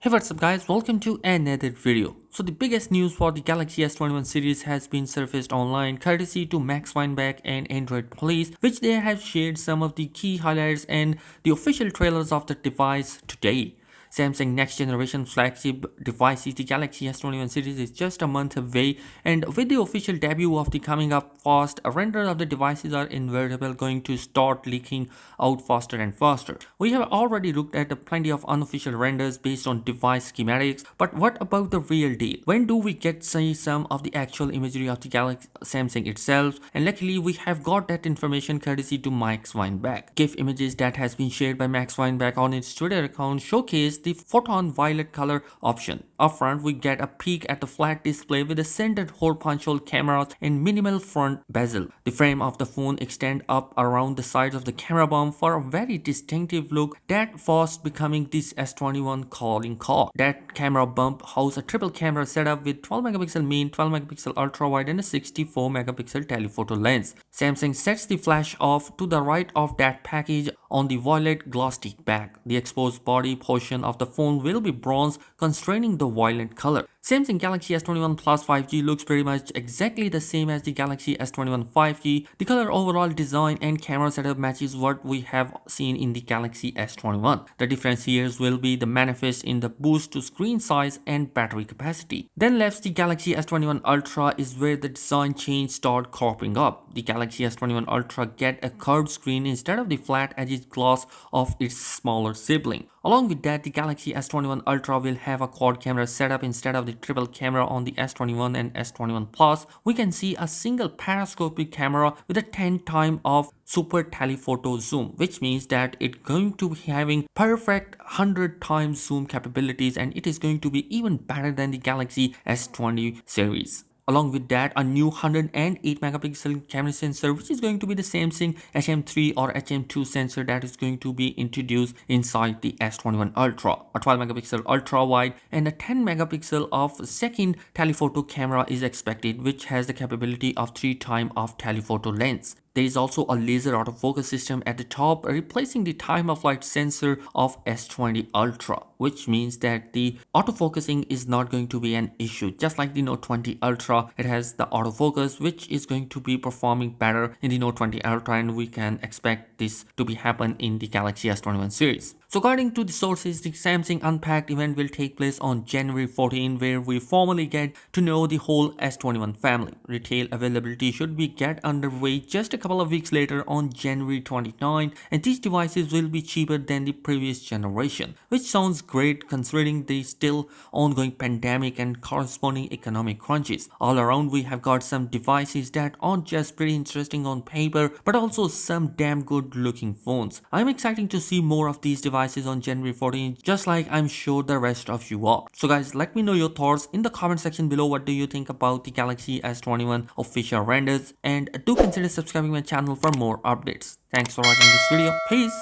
Hey, what's up guys, welcome to another video. So the biggest news for the Galaxy S21 series has been surfaced online courtesy to Max Weinbach and Android Police, which they have shared some of the key highlights and the official trailers of the device today. Samsung next generation flagship device, the Galaxy S21 series, is just a month away, and with the official debut of the coming up fast, renders of the devices are invariably going to start leaking out faster and faster. We have already looked at plenty of unofficial renders based on device schematics, but what about the real deal? When do we get to see some of the actual imagery of the Galaxy Samsung itself? And luckily we have got that information courtesy to Max Weinbach. GIF images that has been shared by Max Weinbach on its Twitter account showcase the photon violet color option. Up front, we get a peek at the flat display with a centered hole punch hole camera and minimal front bezel. The frame of the phone extends up around the sides of the camera bomb for a very distinctive look that fast becoming this S21 calling card. That camera bump houses a triple camera setup with 12 megapixel main, 12 megapixel ultra wide and a 64 megapixel telephoto lens. Samsung sets the flash off to the right of that package on the violet gloss stick back. The exposed body portion of the phone will be bronze, constraining the violet color. Samsung Galaxy S21 Plus 5G looks pretty much exactly the same as the Galaxy S21 5G. The color overall design and camera setup matches what we have seen in the Galaxy S21. The difference here will be the manifest in the boost to screen size and battery capacity. Then left, the Galaxy S21 Ultra is where the design change start cropping up. The Galaxy S21 Ultra get a curved screen instead of the flat edged glass of its smaller sibling. Along with that, the Galaxy S21 Ultra will have a quad camera setup instead of the triple camera on the S21 and S21 Plus. We can see a single periscopic camera with a 10 times of super telephoto zoom, which means that it's going to be having perfect 100 times zoom capabilities, and it is going to be even better than the Galaxy S20 series. Along with that, a new 108 megapixel camera sensor, which is going to be the Samsung HM3 or HM2 sensor that is going to be introduced inside the S21 Ultra. A 12 megapixel ultra wide and a 10 megapixel of second telephoto camera is expected, which has the capability of 3 times of telephoto lens. There is also a laser autofocus system at the top, replacing the time of flight sensor of S20 Ultra, which means that the autofocusing is not going to be an issue. Just like the Note 20 Ultra, it has the autofocus, which is going to be performing better in the Note 20 Ultra, and we can expect this to be happen in the Galaxy S21 series. So according to the sources, the Samsung Unpacked event will take place on January 14, where we formally get to know the whole S21 family. Retail availability should be get underway just a couple of weeks later on January 29, and these devices will be cheaper than the previous generation, which sounds great considering the still ongoing pandemic and corresponding economic crunches. All around, we have got some devices that aren't just pretty interesting on paper, but also some damn good looking phones. I'm excited to see more of these devices on January 14, just like I'm sure the rest of you are. So guys, let me know your thoughts in the comment section below. What do you think about the Galaxy S21 official renders, and do consider subscribing my channel for more updates. Thanks for watching this video. Peace.